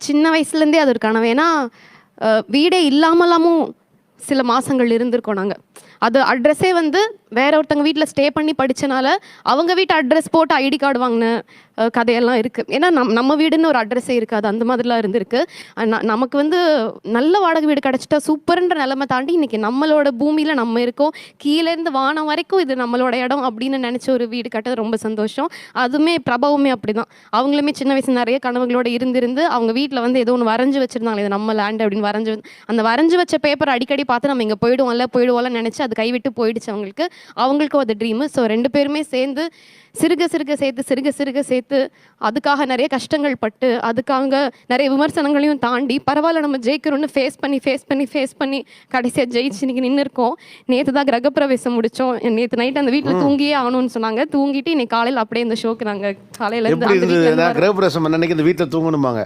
சின்ன வயசுலேருந்தே அது ஒரு கனவு. ஏன்னா வீடே இல்லாமலாமும் சில மாதங்கள் இருந்திருக்கோம் நாங்கள். அது அட்ரஸே வந்து வேற ஒருத்தவங்க வீட்டில் ஸ்டே பண்ணி படித்தனால அவங்க வீட்டு அட்ரஸ் போட்டு ஐடி கார்டு வாங்கின கதையெல்லாம் இருக்குது. ஏன்னா நம்ம வீடுன்னு ஒரு அட்ரஸே இருக்காது, அந்த மாதிரிலாம் இருந்திருக்கு. நமக்கு வந்து நல்ல வாடகை வீடு கிடச்சிட்டா சூப்பர்ன்ற நிலைமை தாண்டி இன்றைக்கி நம்மளோட பூமியில் நம்ம இருக்கோம், கீழேருந்து வானம் வரைக்கும் இது நம்மளோட இடம் அப்படின்னு நினச்ச ஒரு வீடு கட்டது ரொம்ப சந்தோஷம். அதுவுமே பிரபாவுமே அப்படி தான். அவங்களுமே சின்ன வயசு நிறைய கனவுகளோடு இருந்து அவங்க வீட்டில் வந்து ஏதோ ஒன்று வரைஞ்சி வச்சுருந்தாங்க, இது நம்ம லேண்ட் அப்படின்னு அந்த வரைஞ்சி வச்ச பேப்பர் அடிக்கடி பார்த்து நம்ம இங்கே போயிடுவோம்ல நினச்சி அது கைவிட்டு போயிடுச்சு அவங்களுக்கும் அது ட்ரீமு. ஸோ 2 பேருமே சேர்ந்து சிறுக சிறுக சேர்த்து அதுக்காக நிறைய கஷ்டங்கள் பட்டு அதுக்காக நிறைய விமர்சனங்களையும் தாண்டி பரவாயில்ல நம்ம ஜெயிக்கிறோன்னு ஃபேஸ் பண்ணி கடைசியாக ஜெயிச்சு இன்னைக்கு நின்று இருக்கோம். நேற்று தான் கிரகப்பிரவேசம் முடித்தோம். நேற்று நைட் அந்த வீட்டில் தூங்கியே ஆகணும்னு சொன்னாங்க. தூங்கிட்டு இன்னைக்கு காலையில் அப்படியே இந்த ஷோக்கு நாங்கள் காலையில் கிரகப்பிரவேசம் அன்னைக்கு இந்த வீட்டில் தூங்கணுமாங்க.